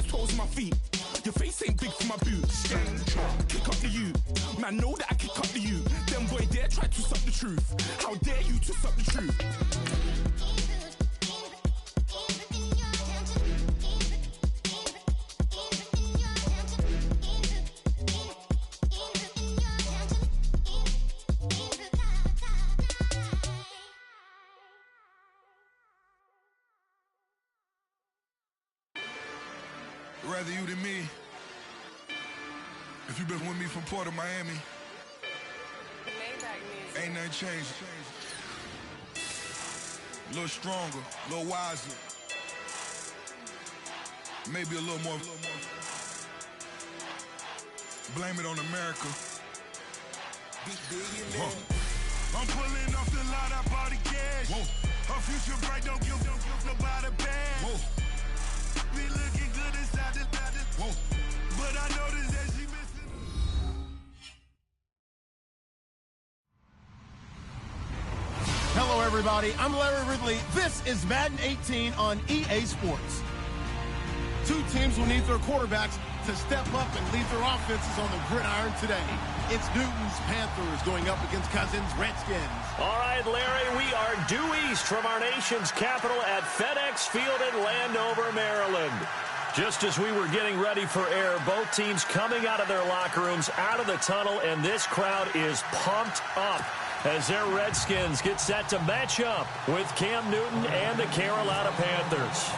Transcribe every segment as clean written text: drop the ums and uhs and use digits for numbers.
toes on my feet. Your face ain't big for my boots. Kick up the you. Man, know that I kick up the you. Them boy dare try to suck the truth. How dare you to suck the truth? Rather you than me. If you've been with me from Port of Miami, ain't nothing changed. A little stronger, a little wiser. Maybe a little more. Blame it on America. I'm pulling off the lot, I bought the cash. Her future bright, don't give nobody bad. Be looking good inside the but I noticed that she missing. Hello, everybody. I'm Larry Ridley. This is Madden 18 on EA Sports. Two teams will need their quarterbacks to step up and lead their offenses on the gridiron today. It's Newton's Panthers going up against Cousins' Redskins. All right, Larry, we are due east from our nation's capital at FedEx Field in Landover, Maryland. Just as we were getting ready for air, both teams coming out of their locker rooms, out of the tunnel, and this crowd is pumped up as their Redskins get set to match up with Cam Newton and the Carolina Panthers.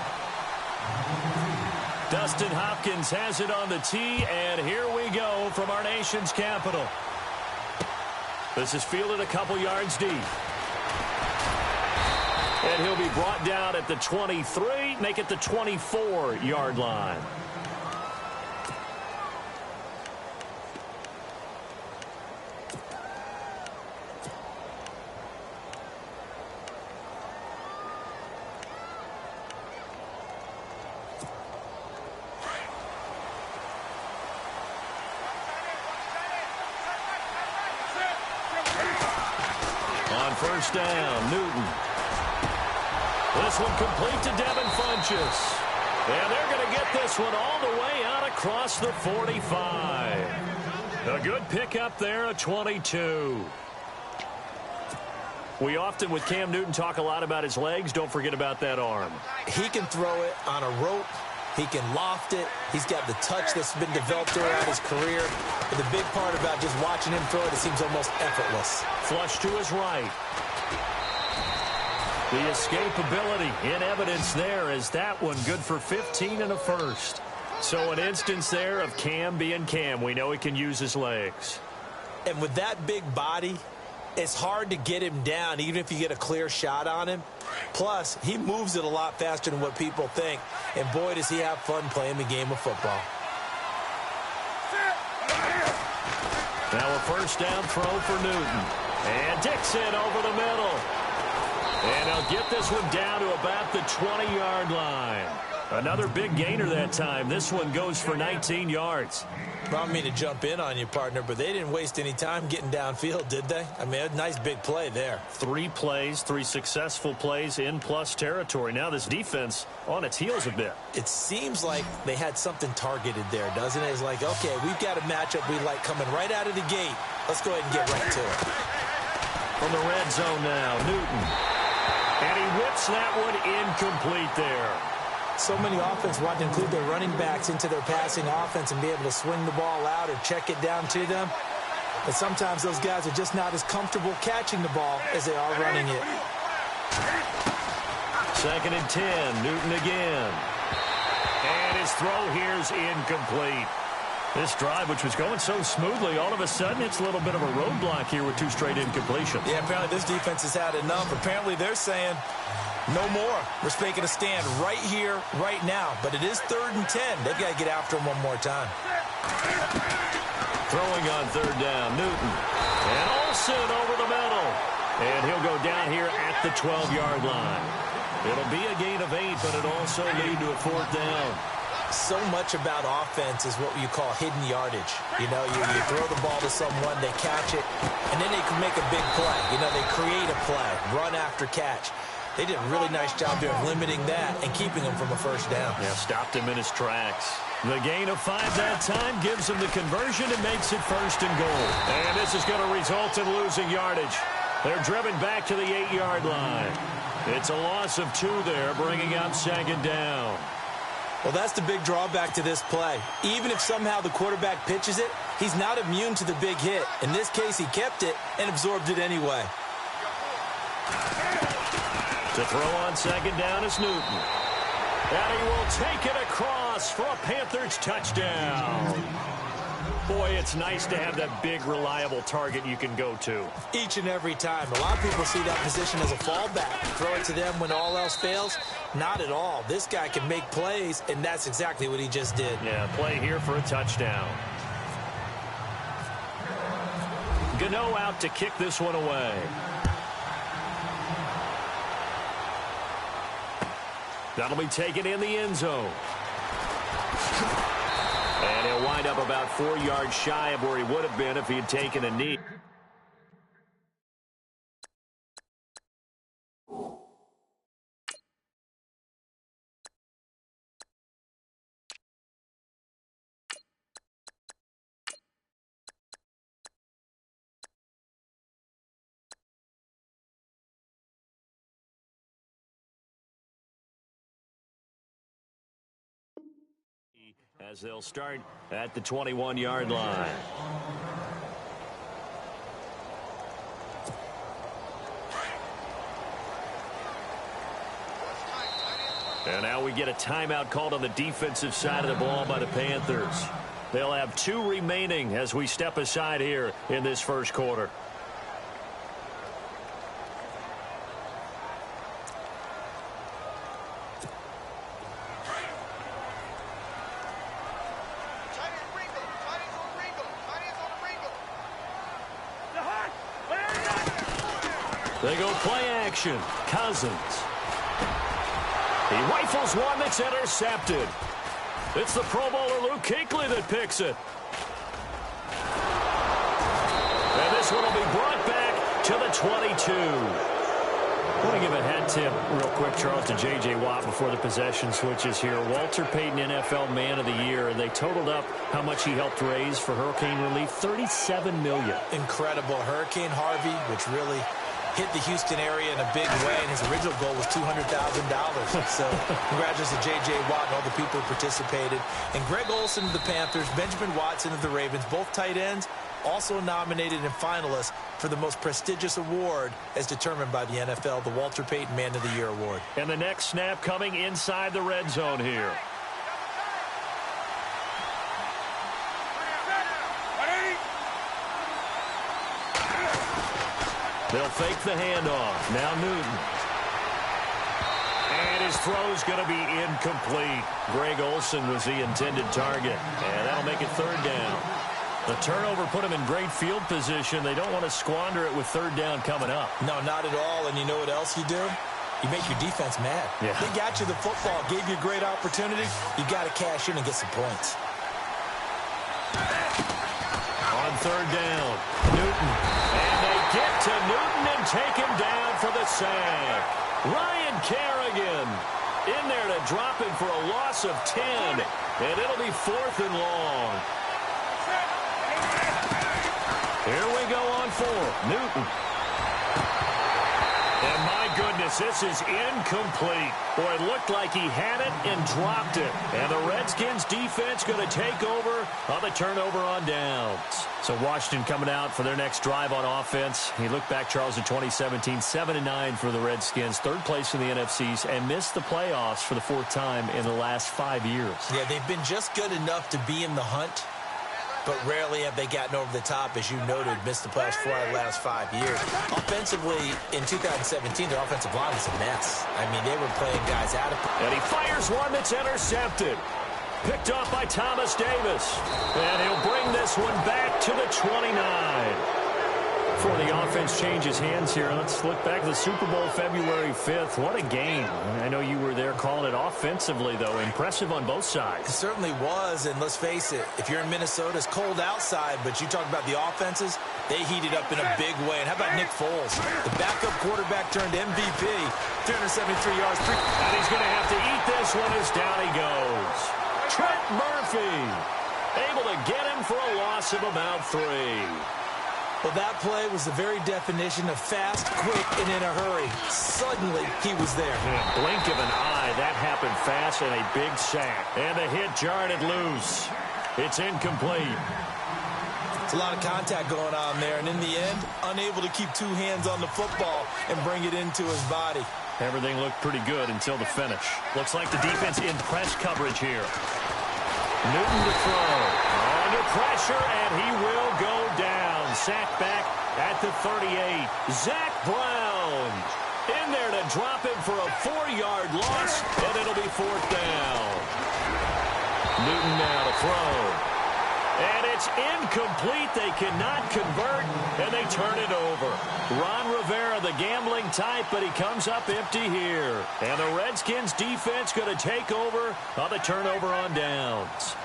Dustin Hopkins has it on the tee, and here we go from our nation's capital. This is fielded a couple yards deep. And he'll be brought down at the 23, make it the 24-yard line. On first down, Newton. This one complete to Devin Funchess. And they're going to get this one all the way out across the 45. A good pickup there, a 22. We often, with Cam Newton, talk a lot about his legs. Don't forget about that arm. He can throw it on a rope. He can loft it. He's got the touch that's been developed throughout his career. But the big part about just watching him throw it, it seems almost effortless. Flush to his right. The escapability in evidence there as that one good for 15 and a first. So an instance there of Cam being Cam. We know he can use his legs. And with that big body, it's hard to get him down, even if you get a clear shot on him. Plus, he moves it a lot faster than what people think. And boy, does he have fun playing the game of football. Now a first down throw for Newton. And Dixon over the middle. And he'll get this one down to about the 20-yard line. Another big gainer that time. This one goes for 19 yards. I don't mean to jump in on you, partner, but they didn't waste any time getting downfield, did they? I mean, a nice big play there. 3 plays, 3 successful plays in plus territory. Now this defense on its heels a bit. It seems like they had something targeted there, doesn't it? It's like, okay, we've got a matchup we like coming right out of the gate. Let's go ahead and get right to it. From the red zone now, Newton. And he whips that one incomplete there. So many offense want to include their running backs into their passing offense and be able to swing the ball out or check it down to them. But sometimes those guys are just not as comfortable catching the ball as they are running it. 2nd and 10, Newton again. And his throw here is incomplete. This drive, which was going so smoothly, all of a sudden it's a little bit of a roadblock here with 2 straight incompletions. Yeah, apparently this defense has had enough. Apparently they're saying, no more. We're making a stand right here, right now. But it is 3rd and 10. They've got to get after him one more time. Throwing on 3rd down, Newton. And Olsen over the middle. And he'll go down here at the 12-yard line. It'll be a gain of 8, but it'll also lead to a 4th down. So much about offense is what you call hidden yardage. You know, you throw the ball to someone, they catch it, and then they can make a big play. You know, they create a play, run after catch. They did a really nice job there of limiting that and keeping him from a first down. Yeah, stopped him in his tracks. The gain of 5 that time gives him the conversion and makes it 1st and goal. And this is going to result in losing yardage. They're driven back to the 8-yard line. It's a loss of 2 there, bringing up 2nd down. Well, that's the big drawback to this play. Even if somehow the quarterback pitches it, he's not immune to the big hit. In this case, he kept it and absorbed it anyway. To throw on 2nd down is Newton. And he will take it across for a Panthers touchdown. Boy, it's nice to have that big, reliable target you can go to. Each and every time. A lot of people see that position as a fallback. Throw it to them when all else fails. Not at all. This guy can make plays, and that's exactly what he just did. Yeah, play here for a touchdown. Gano out to kick this one away. That'll be taken in the end zone. And he'll wind up about 4 yards shy of where he would have been if he had taken a knee. As they'll start at the 21-yard line. And now we get a timeout called on the defensive side of the ball by the Panthers. They'll have 2 remaining as we step aside here in this first quarter. They go play action. Cousins. He rifles one that's intercepted. It's the Pro Bowler Luke Kuechly that picks it. And this one will be brought back to the 22. I want to give a hat tip real quick, Charles, to J.J. Watt before the possession switches here. Walter Payton, NFL Man of the Year, and they totaled up how much he helped raise for hurricane relief, $37 million. Incredible. Hurricane Harvey, which really hit the Houston area in a big way, and his original goal was $200,000. So congratulations to J.J. Watt and all the people who participated. And Greg Olsen of the Panthers, Benjamin Watson of the Ravens, both tight ends, also nominated and finalists for the most prestigious award as determined by the NFL, the Walter Payton Man of the Year Award. And the next snap coming inside the red zone here. They'll fake the handoff. Now Newton. And his throw's going to be incomplete. Greg Olsen was the intended target. And that'll make it 3rd down. The turnover put him in great field position. They don't want to squander it with 3rd down coming up. No, not at all. And you know what else you do? You make your defense mad. Yeah. They got you the football, gave you a great opportunity. You got to cash in and get some points. On 3rd down, Newton. And they get to Newton and take him down for the sack. Ryan Kerrigan in there to drop him for a loss of 10. And it'll be 4th and long. Here we go on 4th. Newton. And my goodness, this is incomplete. Boy, it looked like he had it and dropped it. And the Redskins defense going to take over on the turnover on downs. So Washington coming out for their next drive on offense. He looked back, Charles, in 2017, 7-9 for the Redskins, 3rd place in the NFCs, and missed the playoffs for the 4th time in the last 5 years. Yeah, they've been just good enough to be in the hunt, but rarely have they gotten over the top, as you noted, missed the playoffs 4 out of the last 5 years. Offensively, in 2017, their offensive line was a mess. I mean, they were playing guys out of... And he fires one that's intercepted. Picked off by Thomas Davis. And he'll bring this one back to the 29. before the offense changes hands here. Let's look back to the Super Bowl February 5th. What a game. I know you were there calling it offensively, though. Impressive on both sides. It certainly was, and let's face it, if you're in Minnesota, it's cold outside, but you talk about the offenses, they heated up in a big way. And how about Nick Foles? The backup quarterback turned MVP, 373 yards. And he's going to have to eat this one as down he goes. Trent Murphy able to get him for a loss of about 3. Well, that play was the very definition of fast, quick, and in a hurry. Suddenly, he was there. In a blink of an eye, that happened fast and a big sack. And the hit jarred it loose. It's incomplete. It's a lot of contact going on there, and in the end, unable to keep 2 hands on the football and bring it into his body. Everything looked pretty good until the finish. Looks like the defense in press coverage here. Newton to throw. Under pressure, and he will go down. Sacked back at the 38. Zach Brown in there to drop him for a 4-yard loss, and it'll be 4th down. Newton now to throw. And it's incomplete. They cannot convert, and they turn it over. Ron Rivera, the gambling type, but he comes up empty here. And the Redskins defense going to take over on the turnover on downs.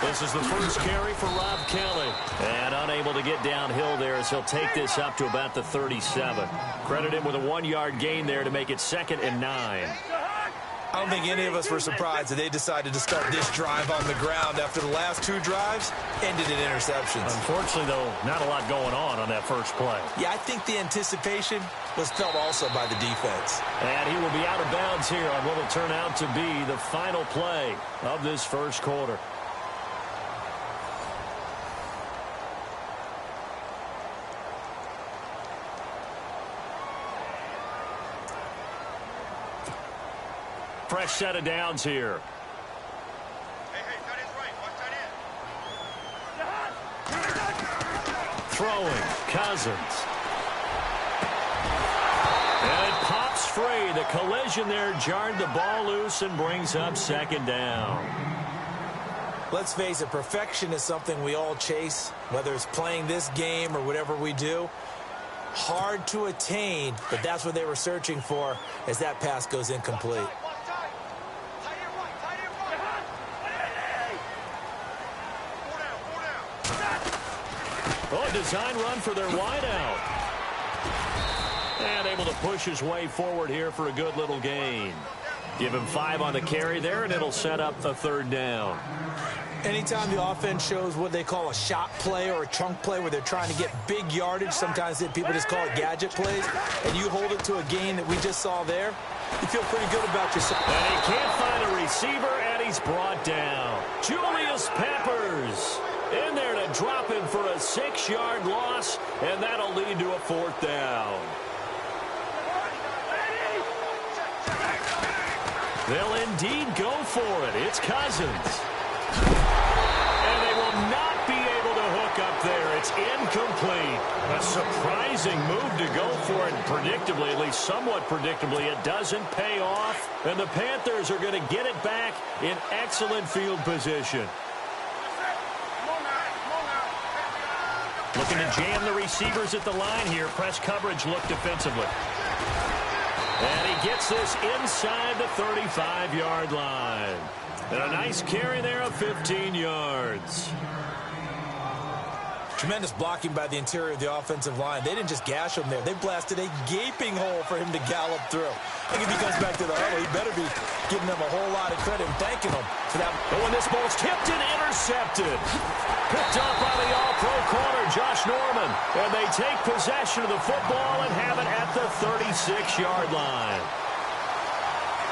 This is the first carry for Rob Kelly. And unable to get downhill there as he'll take this up to about the 37. Credit him with a 1-yard gain there to make it 2nd and 9. I don't think any of us were surprised that they decided to start this drive on the ground after the last 2 drives ended in interceptions. Unfortunately, though, not a lot going on that first play. Yeah, I think the anticipation was felt also by the defense. And he will be out of bounds here on what will turn out to be the final play of this first quarter. Fresh set of downs here. Hey, tight end's right. Watch tight end. Throwing, Cousins. And it pops free. The collision there jarred the ball loose and brings up 2nd down. Let's face it, perfection is something we all chase, whether it's playing this game or whatever we do. Hard to attain, but that's what they were searching for as that pass goes incomplete. Oh, a design run for their wideout. And able to push his way forward here for a good little gain. Give him 5 on the carry there, and it'll set up the 3rd down. Anytime the offense shows what they call a shot play or a chunk play where they're trying to get big yardage, sometimes people just call it gadget plays, and you hold it to a gain that we just saw there, you feel pretty good about yourself. And he can't find a receiver, and he's brought down. Julius Peppers in there to drop him for a 6-yard loss, and that'll lead to a 4th down. They'll indeed go for it. It's Cousins. And they will not be able to hook up there. It's incomplete. A surprising move to go for it. Predictably, at least somewhat predictably, it doesn't pay off. And the Panthers are going to get it back in excellent field position. Looking to jam the receivers at the line here. Press coverage look defensively. And he gets this inside the 35-yard line. And a nice carry there of 15 yards. Tremendous blocking by the interior of the offensive line. They didn't just gash him there. They blasted a gaping hole for him to gallop through. I think if he comes back to the huddle, he better be giving them a whole lot of credit and thanking them for that. But when this ball's tipped and intercepted. Picked up by the all-pro corner, Josh Norman. And they take possession of the football and have it at the 36-yard line.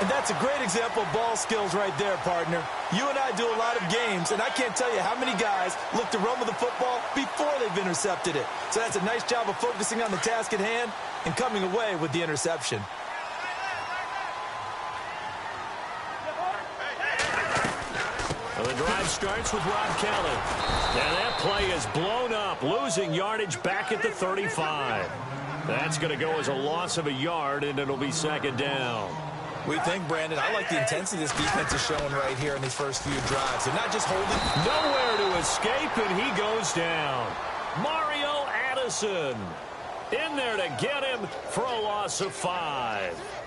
And that's a great example of ball skills right there, partner. You and I do a lot of games, and I can't tell you how many guys look to run with the football before they've intercepted it. So that's a nice job of focusing on the task at hand and coming away with the interception. Well, the drive starts with Rob Kelly. And that play is blown up, losing yardage back at the 35. That's going to go as a loss of a yard, and it'll be 2nd down. We think, Brandon. I like the intensity this defense is showing right here in these first few drives. They're not just holding. Nowhere to escape, and he goes down. Mario Addison in there to get him for a loss of 5.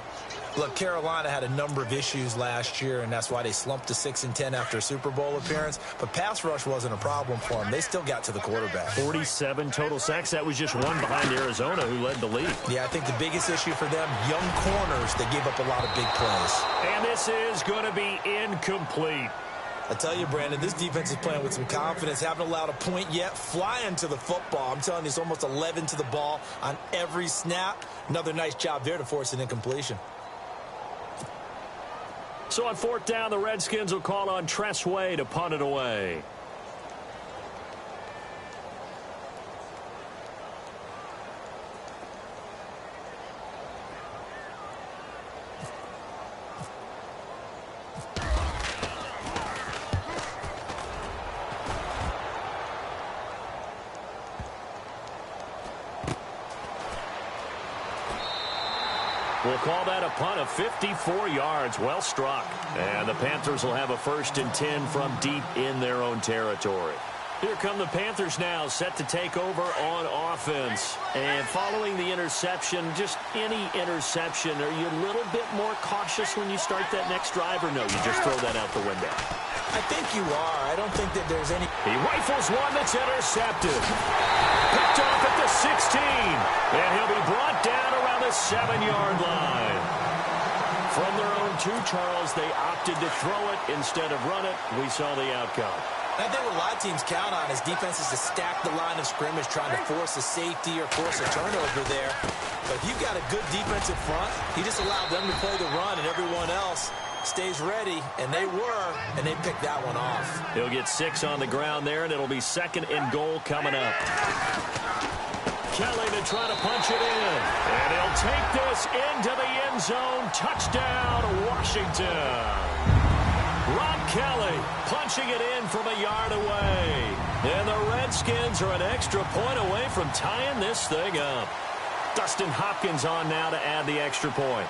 Look, Carolina had a number of issues last year, and that's why they slumped to 6-10 after a Super Bowl appearance. But pass rush wasn't a problem for them. They still got to the quarterback. 47 total sacks. That was just one behind Arizona, who led the league. Yeah, I think the biggest issue for them, young corners, they gave up a lot of big plays. And this is going to be incomplete. I tell you, Brandon, this defense is playing with some confidence. Haven't allowed a point yet. Flying to the football. I'm telling you, it's almost 11 to the ball on every snap. Another nice job there to force an incompletion. So on 4th down, the Redskins will call on Tress Way to punt it away. We'll call that a punt of 54 yards. Well struck. And the Panthers will have a 1st and 10 from deep in their own territory. Here come the Panthers now, set to take over on offense. And following the interception, just any interception, are you a little bit more cautious when you start that next drive, or no, you just throw that out the window? I think you are. I don't think that there's any... He rifles one that's intercepted. Picked off at the 16. And he'll be brought down around the 7-yard line. From their own 2, Charles, they opted to throw it instead of run it. We saw the outcome. I think what a lot of teams count on is defenses to stack the line of scrimmage, trying to force a safety or force a turnover there. But if you've got a good defensive front, he just allowed them to play the run, and everyone else stays ready, and they were, and they picked that one off. He'll get 6 on the ground there, and it'll be 2nd and goal coming up. Kelly to try to punch it in, and he'll take this into the end zone. Touchdown, Washington. Rob Kelly punching it in from a yard away. And the Redskins are an extra point away from tying this thing up. Dustin Hopkins on now to add the extra point.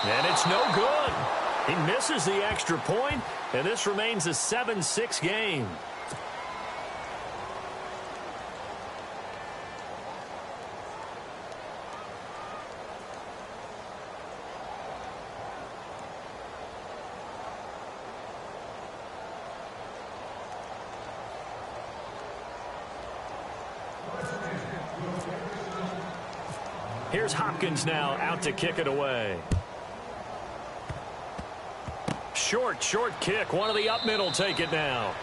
And it's no good. He misses the extra point, and this remains a 7-6 game. Here's Hopkins now out to kick it away. Short kick. One of the up middle take it now.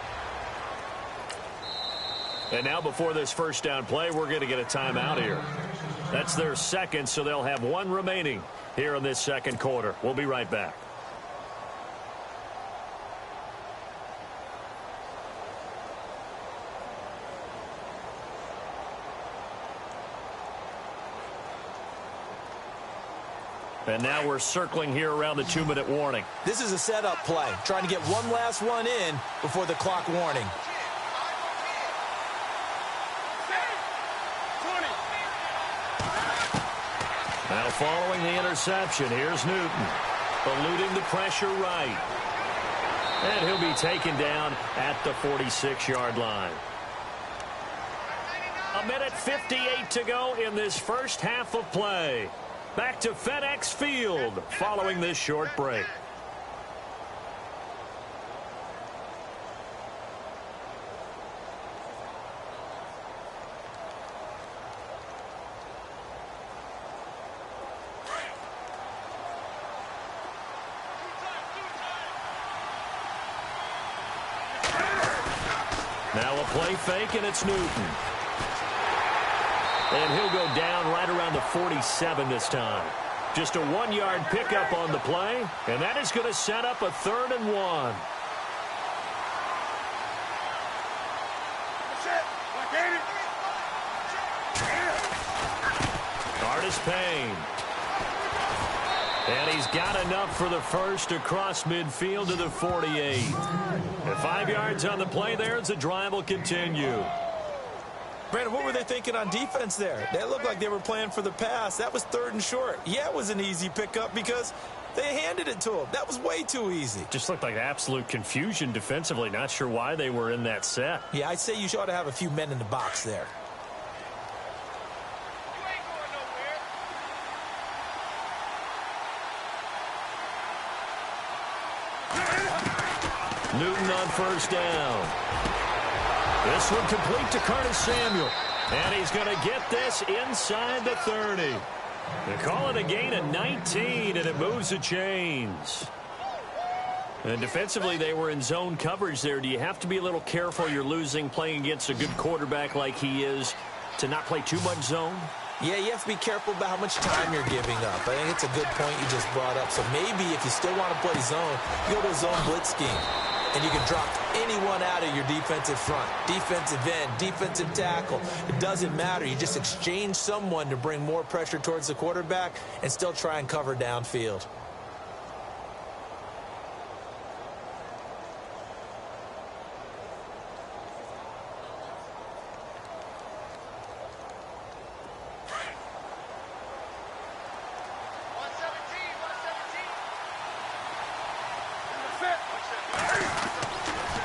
And now before this 1st down play, we're going to get a timeout here. That's their 2nd, so they'll have 1 remaining here in this 2nd quarter. We'll be right back. And now we're circling here around the 2-minute warning. This is a setup play, trying to get one last one in before the clock warning. Now following the interception, here's Newton. Eluding the pressure right. And he'll be taken down at the 46-yard line. 1:58 to go in this first half of play. Back to FedEx Field following this short break. Now a play fake, and it's Newton. And he'll go down right around the 47 this time. Just a 1-yard pickup on the play, and that is going to set up a 3rd and 1. Artis Payne. And he's got enough for the first across midfield to the 48. And 5 yards on the play there as the drive will continue. Brandon, what were they thinking on defense there? They looked like they were playing for the pass. That was 3rd and short. Yeah, it was an easy pickup because they handed it to him. That was way too easy. Just looked like absolute confusion defensively. Not sure why they were in that set. Yeah, I'd say you ought to have a few men in the box there. Newton on first down. This one complete to Curtis Samuel. And he's going to get this inside the 30. They call it a gain of 19, and it moves the chains. And defensively, they were in zone coverage there. Do you have to be a little careful? You're losing playing against a good quarterback like he is to not play too much zone? Yeah, you have to be careful about how much time you're giving up. I think it's a good point you just brought up. So maybe if you still want to play zone, you go to a zone blitz scheme. And you can drop anyone out of your defensive front, defensive end, defensive tackle. It doesn't matter. You just exchange someone to bring more pressure towards the quarterback and still try and cover downfield.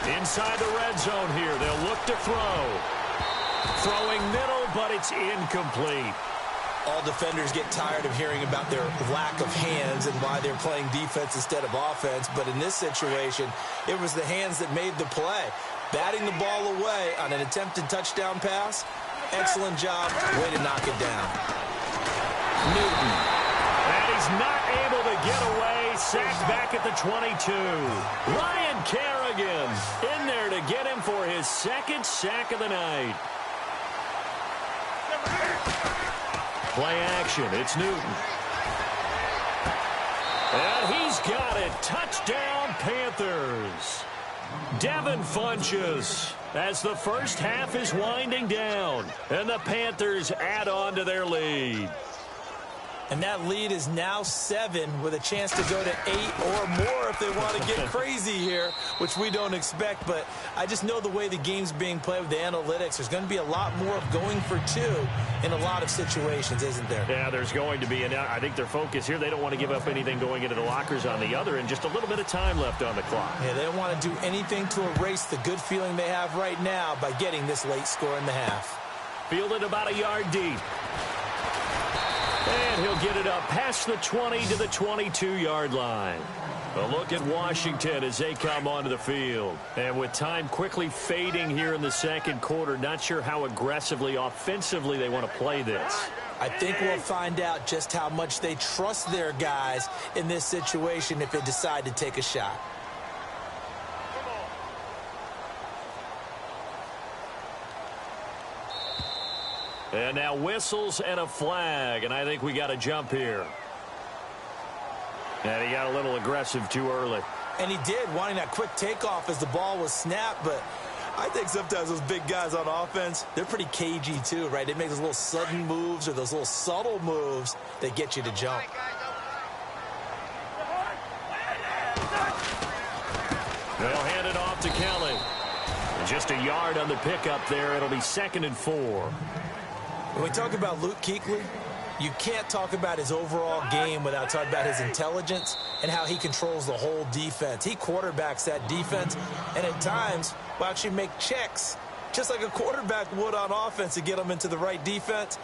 Inside the red zone here, they'll look to throw. Throwing middle, but it's incomplete. All defenders get tired of hearing about their lack of hands and why they're playing defense instead of offense. But in this situation, it was the hands that made the play. Batting the ball away on an attempted touchdown pass. Excellent job. Way to knock it down. Newton. And he's not able to get away. Sacked back at the 22. Ryan Kerrigan in there to get him for his second sack of the night. Play action. It's Newton. And he's got it. Touchdown, Panthers. Devin Funchess as the first half is winding down. And the Panthers add on to their lead. And that lead is now 7 with a chance to go to 8 or more if they want to get crazy here, which we don't expect. But I just know the way the game's being played with the analytics, there's going to be a lot more of going for 2 in a lot of situations, isn't there? Yeah, there's going to be. And I think their focus here, they don't want to give up anything going into the lockers on the other, and just a little bit of time left on the clock. Yeah, they don't want to do anything to erase the good feeling they have right now by getting this late score in the half. Fielded about a yard deep. And he'll get it up past the 20 to the 22-yard line. A look at Washington as they come onto the field. And with time quickly fading here in the second quarter, not sure how aggressively, offensively they want to play this. I think we'll find out just how much they trust their guys in this situation if they decide to take a shot. And now whistles and a flag, and I think we got to jump here. And he got a little aggressive too early. And he did, wanting that quick takeoff as the ball was snapped, but I think sometimes those big guys on offense, they're pretty cagey too, right? They make those little sudden moves or those little subtle moves that get you to jump. They'll hand it off to Kelly. And just a yard on the pickup there. It'll be 2nd and 4. When we talk about Luke Kuechly, you can't talk about his overall game without talking about his intelligence and how he controls the whole defense. He quarterbacks that defense, and at times will actually make checks, just like a quarterback would on offense to get them into the right defense.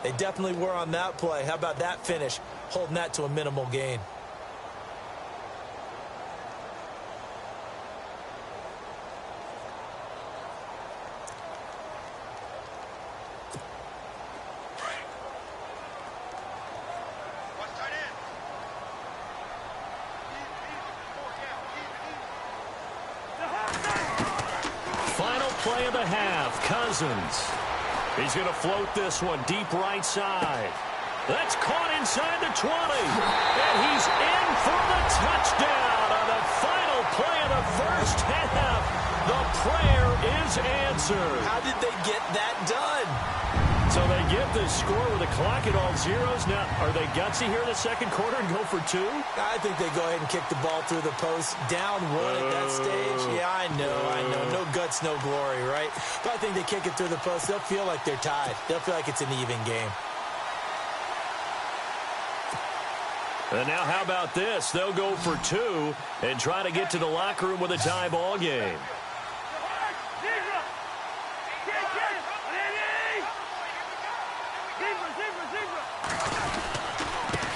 They definitely were on that play. How about that finish, holding that to a minimal gain? Play of the half, Cousins. He's going to float this one deep right side. That's caught inside the 20. And he's in for the touchdown on the final play of the first half. The prayer is answered. How did they get that done? So they get the score with the clock at all zeros. Now, are they gutsy here in the second quarter and go for two? I think they go ahead and kick the ball through the post. Down one at that stage. Yeah, I know. No guts, no glory, right? But I think they kick it through the post. They'll feel like they're tied. They'll feel like it's an even game. And now how about this? They'll go for two and try to get to the locker room with a tie ball game.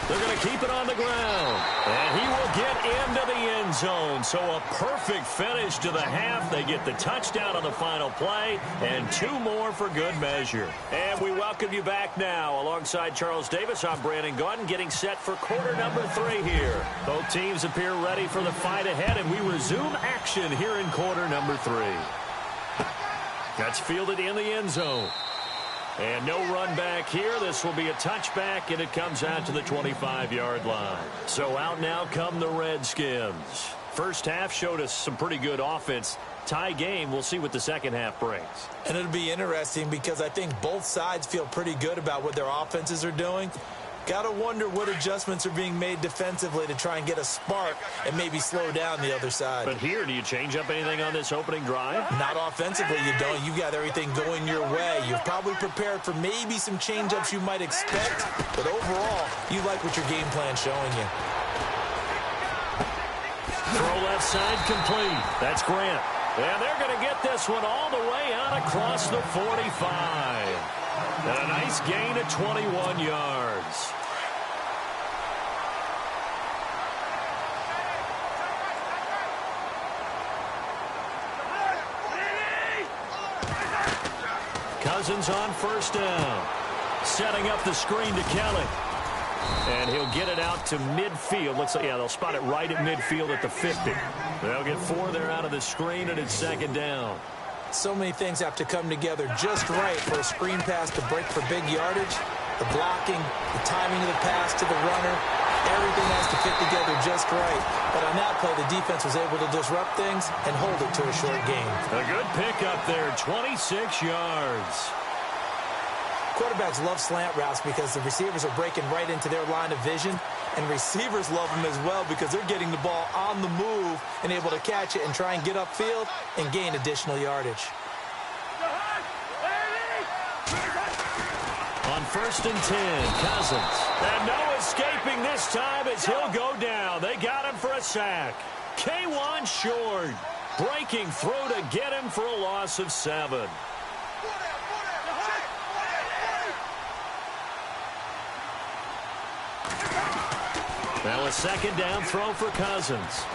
They're going to keep it on the ground. And he will get into the end zone. So a perfect finish to the half. They get the touchdown on the final play. And two more for good measure. And we welcome you back now. Alongside Charles Davis, I'm Brandon Gaudin, getting set for quarter number 3 here. Both teams appear ready for the fight ahead. And we resume action here in quarter number 3. That's fielded in the end zone. And no run back here. This will be a touchback, and it comes out to the 25-yard line. So out now come the Redskins. First half showed us some pretty good offense. Tie game. We'll see what the second half brings. And it'll be interesting because I think both sides feel pretty good about what their offenses are doing. Got to wonder what adjustments are being made defensively to try and get a spark and maybe slow down the other side. But here, do you change up anything on this opening drive? Not offensively, you don't. You got everything going your way. You've probably prepared for maybe some change-ups you might expect, but overall, you like what your game plan's showing you. Throw left side complete. That's Grant. And they're going to get this one all the way out across the 45. And a nice gain of 21 yards. Cousins on first down. Setting up the screen to Kelly. And he'll get it out to midfield. Looks like, yeah, they'll spot it right at midfield at the 50. They'll get 4 there out of the screen, and it's second down. So many things have to come together just right for a screen pass to break for big yardage. The blocking, the timing of the pass to the runner, everything has to fit together just right. But on that play, the defense was able to disrupt things and hold it to a short game. A good pickup there, 26 yards. Quarterbacks love slant routes because the receivers are breaking right into their line of vision, and receivers love them as well because they're getting the ball on the move and able to catch it and try and get upfield and gain additional yardage. On first and 10, Cousins. And no escaping this time as he'll go down. They got him for a sack. K1 short. Breaking through to get him for a loss of 7. Now a second down throw for Cousins.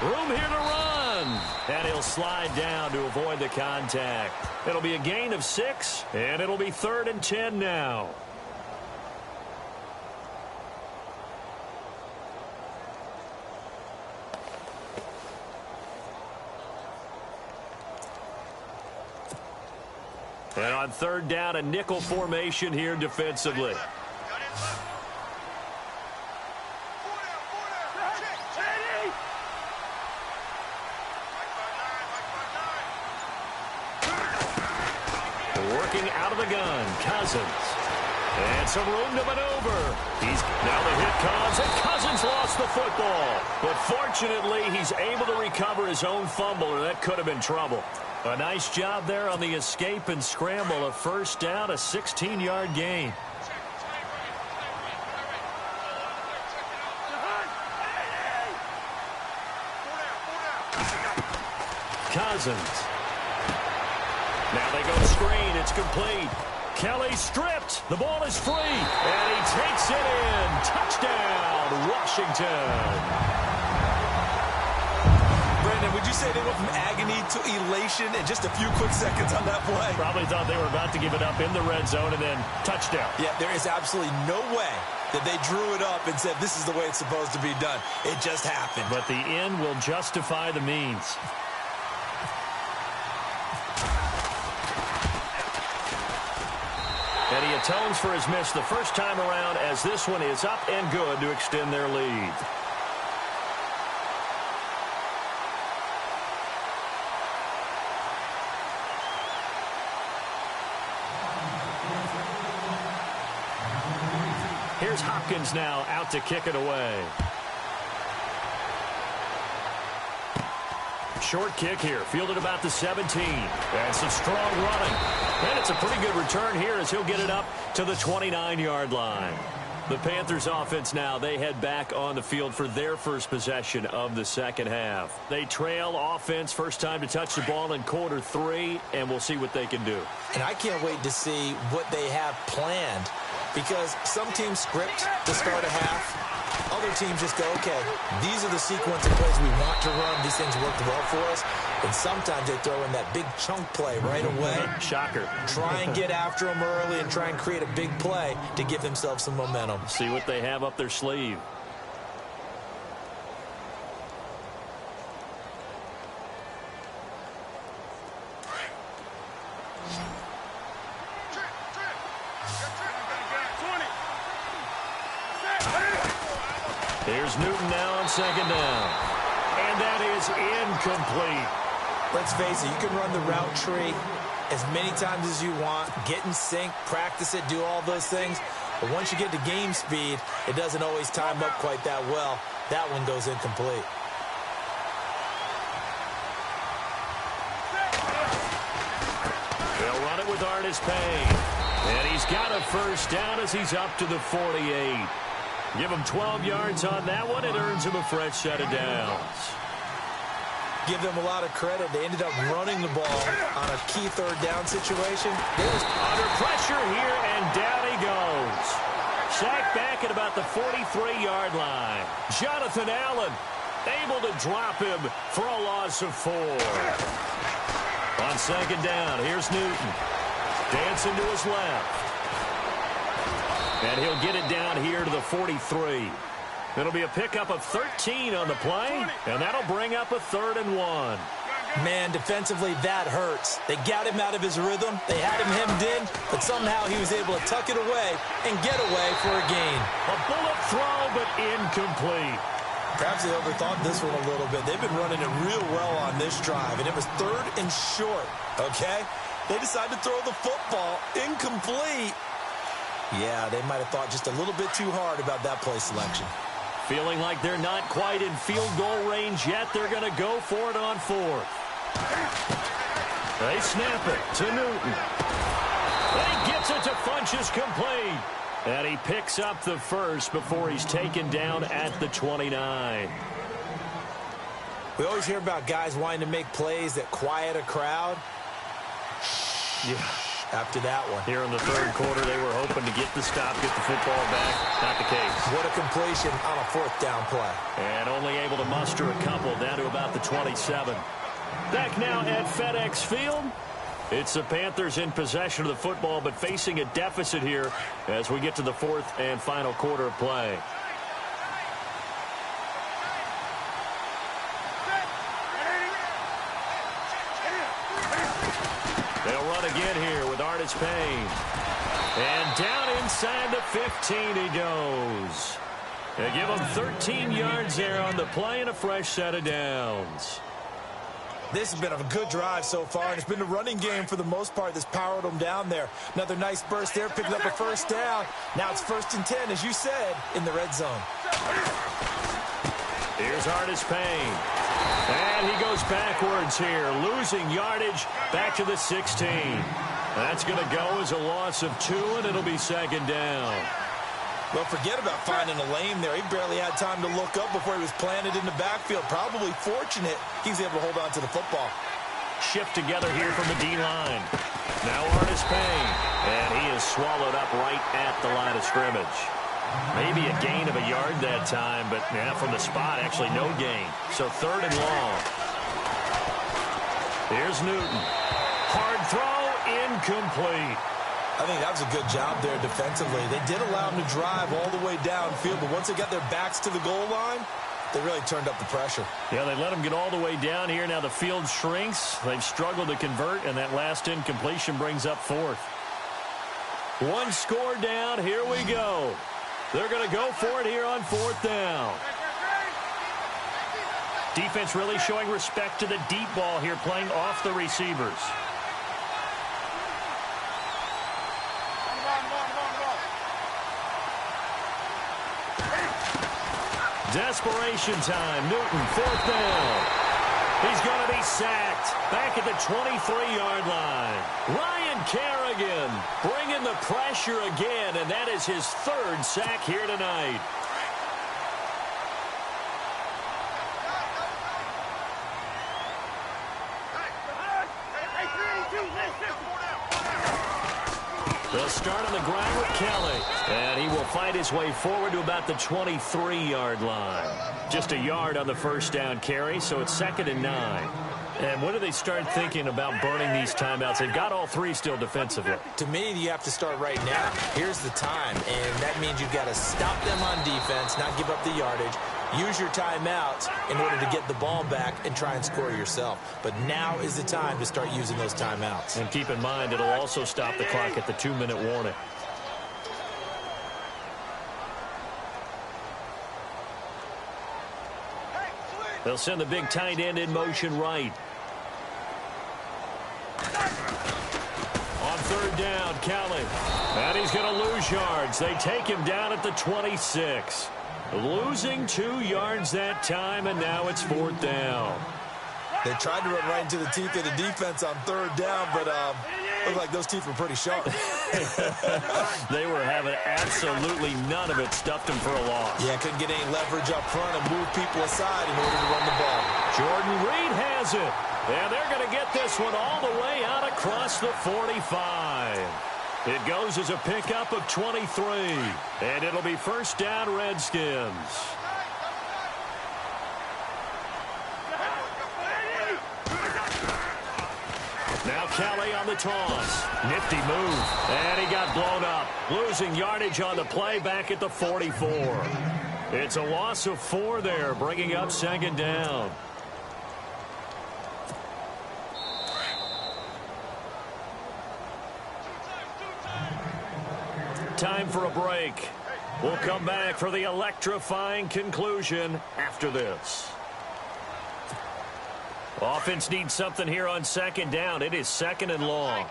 Room here to run. And he'll slide down to avoid the contact. It'll be a gain of 6, and it'll be 3rd and 10 now. And on 3rd down, a nickel formation here defensively. Working out of the gun, Cousins. And some room to maneuver. Now the hit comes, and Cousins lost the football. But fortunately, he's able to recover his own fumble, or that could have been trouble. A nice job there on the escape and scramble. A first down, a 16-yard gain. Cousins. Now they go screen. It's complete. Kelly stripped. The ball is free. And he takes it in. Touchdown, Washington. Brandon, would you say they went from agony to elation in just a few quick seconds on that play? Probably thought they were about to give it up in the red zone and then touchdown. Yeah, there is absolutely no way that they drew it up and said this is the way it's supposed to be done. It just happened. But the end will justify the means. And he atones for his miss the first time around as this one is up and good to extend their lead. Here's Hopkins now out to kick it away. Short kick here, fielded about the 17. And some strong running. And it's a pretty good return here as he'll get it up to the 29-yard line. The Panthers offense now, they head back on the field for their first possession of the second half. They trail offense, first time to touch the ball in quarter 3, and we'll see what they can do. And I can't wait to see what they have planned, because some teams script to start a half. Other teams just go, okay, these are the sequence of plays we want to run. These things worked well for us. And sometimes they throw in that big chunk play right away. Shocker. Try and get after them early and try and create a big play to give themselves some momentum. See what they have up their sleeve. Here's Newton now on second down. And that is incomplete. Let's face it, you can run the route tree as many times as you want, get in sync, practice it, do all those things. But once you get to game speed, it doesn't always time up quite that well. That one goes incomplete. They'll run it with Artis Payne. And he's got a first down as he's up to the 48. Give him 12 yards on that one. It earns him a fresh set of downs. Give them a lot of credit. They ended up running the ball on a key third down situation. They was under pressure here, and down he goes. Sacked back at about the 43-yard line. Jonathan Allen able to drop him for a loss of 4. On second down, here's Newton. Dancing to his left. And he'll get it down here to the 43. It'll be a pickup of 13 on the play, and that'll bring up a 3rd and 1. Man, defensively, that hurts. They got him out of his rhythm. They had him hemmed in, but somehow he was able to tuck it away and get away for a gain. A bullet throw, but incomplete. Perhaps they overthought this one a little bit. They've been running it real well on this drive, and it was 3rd and short, okay? They decided to throw the football incomplete. Yeah, they might have thought just a little bit too hard about that play selection. Feeling like they're not quite in field goal range yet. They're going to go for it on 4th. They snap it to Newton. He gets it to Funchess complete. And he picks up the first before he's taken down at the 29. We always hear about guys wanting to make plays that quiet a crowd. Yeah. After that one. Here in the 3rd quarter, they were hoping to get the stop, get the football back. Not the case. What a completion on a 4th down play. And only able to muster a couple down to about the 27. Back now at FedEx Field. It's the Panthers in possession of the football, but facing a deficit here as we get to the 4th and final quarter of play. They'll run again here with Artis Payne. And down inside the 15 he goes. They give him 13 yards there on the play and a fresh set of downs. This has been a good drive so far, and it's been the running game for the most part that's powered them down there. Another nice burst there, picking up a first down. Now it's 1st and 10, as you said, in the red zone. Here's Artis Payne. And he goes backwards here, losing yardage back to the 16. That's going to go as a loss of 2, and it'll be 2nd down. Well, forget about finding a lane there. He barely had time to look up before he was planted in the backfield. Probably fortunate he was able to hold on to the football. Shift together here from the D-line. Now Artis Payne. And he is swallowed up right at the line of scrimmage. Maybe a gain of a yard that time, but yeah, from the spot, actually no gain. So 3rd and long. Here's Newton. Hard throw, incomplete. I think that was a good job there defensively. They did allow him to drive all the way downfield, but once they got their backs to the goal line, they really turned up the pressure. Yeah, they let him get all the way down here. Now the field shrinks. They've struggled to convert, and that last incompletion brings up 4th. 1 score down. Here we go. They're going to go for it here on 4th down. Defense really showing respect to the deep ball here, playing off the receivers. Desperation time. Newton, 4th down. He's going to be sacked back at the 23-yard line. Ryan Kerrigan bringing the pressure again, and that is his 3rd sack here tonight. They'll start on the ground with Kelly. And he will fight his way forward to about the 23-yard line. Just a yard on the 1st down carry, so it's 2nd and 9. And when do they start thinking about burning these timeouts? They've got all 3 still defensively. To me, you have to start right now. Here's the time, and that means you've got to stop them on defense, not give up the yardage. Use your timeouts in order to get the ball back and try and score yourself. But now is the time to start using those timeouts. And keep in mind, it'll also stop the clock at the 2-minute warning. They'll send the big tight end in motion right. On 3rd down, Kelly. And he's going to lose yards. They take him down at the 26. Losing 2 yards that time, and now it's 4th down. They tried to run right into the teeth of the defense on 3rd down, but looked like those teeth were pretty sharp. They were having absolutely none of it. Stuffed them for a loss. Yeah, couldn't get any leverage up front and move people aside in order to run the ball. Jordan Reed has it. And they're going to get this one all the way out across the 45. It goes as a pickup of 23. And it'll be 1st down, Redskins. Now Kelly on the toss. Nifty move. And he got blown up. Losing yardage on the play back at the 44. It's a loss of 4 there, bringing up 2nd down. Time for a break. We'll come back for the electrifying conclusion after this. Offense needs something here on 2nd down. It is 2nd and long.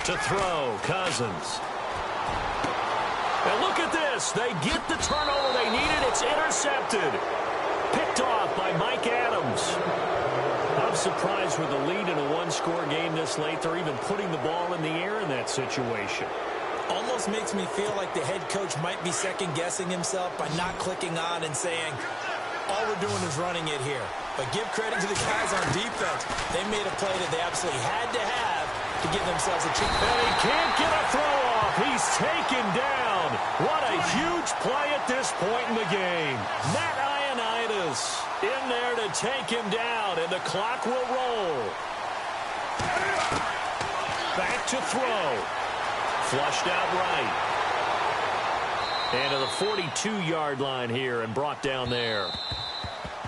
To throw, Cousins. And look at this. They get the turnover they needed. It's intercepted. Picked off by Mike Adams. I'm surprised with the lead in a 1-score game this late. They're even putting the ball in the air in that situation. Almost makes me feel like the head coach might be second-guessing himself by not clicking on and saying, all we're doing is running it here. But give credit to the guys on defense. They made a play that they absolutely had to have to give themselves a chance. And he can't get a throw off. He's taken down. What a huge play at this point in the game. Matt Ioannidis in there to take him down, and the clock will roll. Back to throw. Flushed out right. And to the 42-yard line here and brought down there.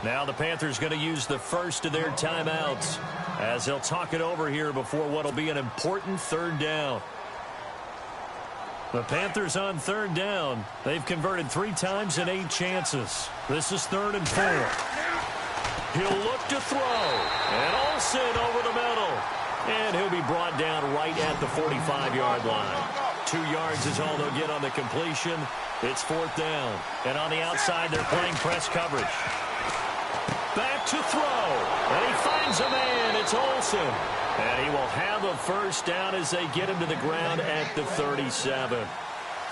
Now the Panthers going to use the first of their timeouts as they'll talk it over here before what will be an important 3rd down. The Panthers on 3rd down. They've converted 3 times in 8 chances. This is 3rd and 4. He'll look to throw. And Olsen over the middle. And he'll be brought down right at the 45-yard line. 2 yards is all they'll get on the completion. It's 4th down. And on the outside, they're playing press coverage. Back to throw. And he finds a man. It's Olsen. And he will have a 1st down as they get him to the ground at the 37.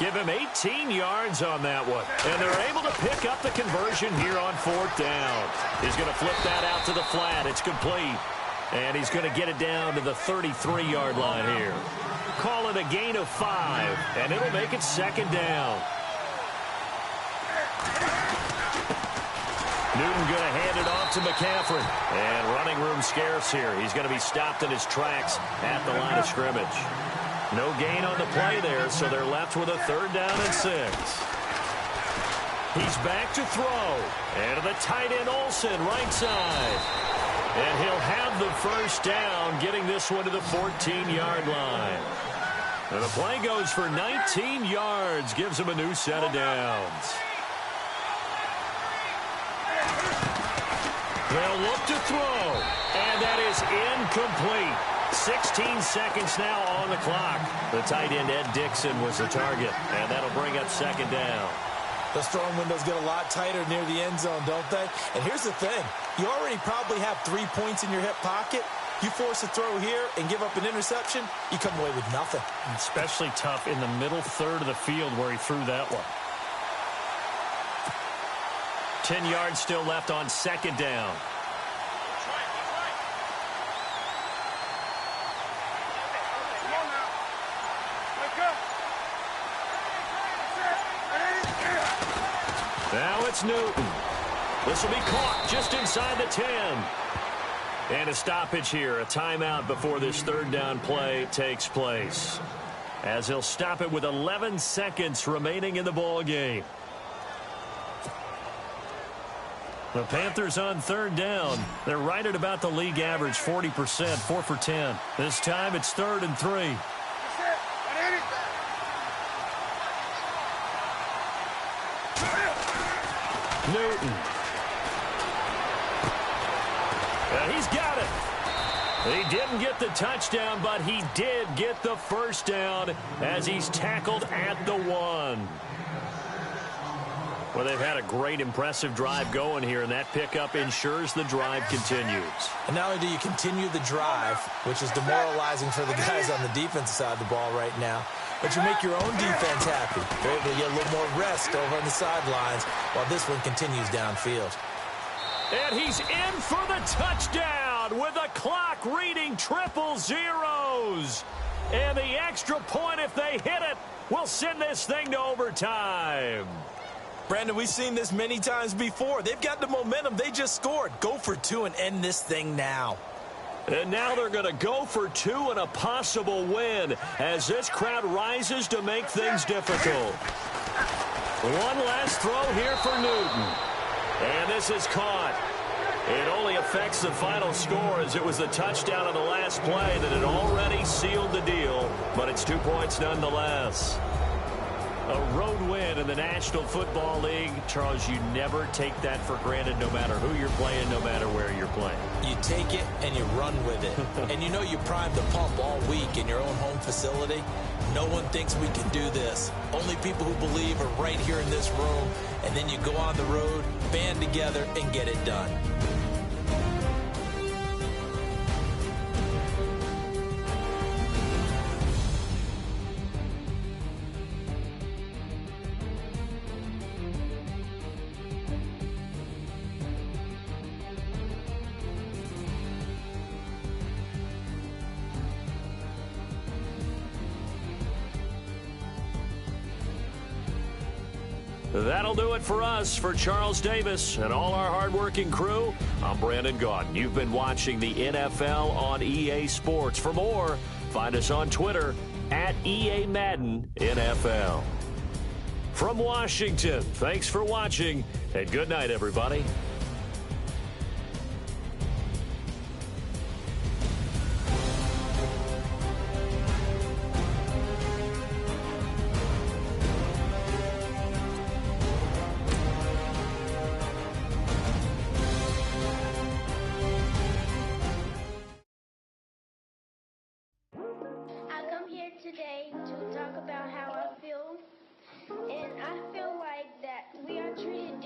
Give him 18 yards on that one. And they're able to pick up the conversion here on 4th down. He's going to flip that out to the flat. It's complete. And he's going to get it down to the 33-yard line here. Call it a gain of 5. And it'll make it 2nd down. Newton going to hand it off to McCaffrey. And running room scarce here. He's going to be stopped in his tracks at the line of scrimmage. No gain on the play there, so they're left with a 3rd down and 6. He's back to throw. And to the tight end Olsen, right side. And he'll have the 1st down, getting this one to the 14-yard line. And the play goes for 19 yards, gives him a new set of downs. They'll look to throw, and that is incomplete. 16 seconds now on the clock. The tight end, Ed Dixon, was the target, and that'll bring up second down. The throwing windows get a lot tighter near the end zone, don't they? And here's the thing. You already probably have 3 points in your hip pocket. You force a throw here and give up an interception, you come away with nothing. Especially tough in the middle third of the field where he threw that one. 10 yards still left on second down. Now it's Newton. This will be caught just inside the 10. And a stoppage here, a timeout before this third down play takes place, as he'll stop it with 11 seconds remaining in the ball game. The Panthers on third down. They're right at about the league average, 40%, 4 for 10. This time it's 3rd and 3. Newton. He's got it. He didn't get the touchdown, but he did get the first down as he's tackled at the 1. Well, they've had a great, impressive drive going here, and that pickup ensures the drive continues. And not only do you continue the drive, which is demoralizing for the guys on the defensive side of the ball right now, but you make your own defense happy. They're able to get a little more rest over on the sidelines while this one continues downfield. And he's in for the touchdown with the clock reading triple zeros. And the extra point, if they hit it, will send this thing to overtime. Brandon, we've seen this many times before. They've got the momentum. They just scored. Go for 2 and end this thing now. And now they're going to go for 2 and a possible win as this crowd rises to make things difficult. One last throw here for Newton. And this is caught. It only affects the final score as it was the touchdown on the last play that had already sealed the deal, but it's 2 points nonetheless. A road win in the National Football League. Charles, you never take that for granted no matter who you're playing, no matter where you're playing. You take it and you run with it. And you know you primed the pump all week in your own home facility. No one thinks we can do this. Only people who believe are right here in this room. And then you go on the road, band together, and get it done. That'll do it for us. For Charles Davis and all our hardworking crew, I'm Brandon Gaudin. You've been watching the NFL on EA Sports. For more, find us on Twitter at EA Madden NFL. From Washington, thanks for watching, and good night, everybody. Today to talk about how I feel, and I feel like that we are treated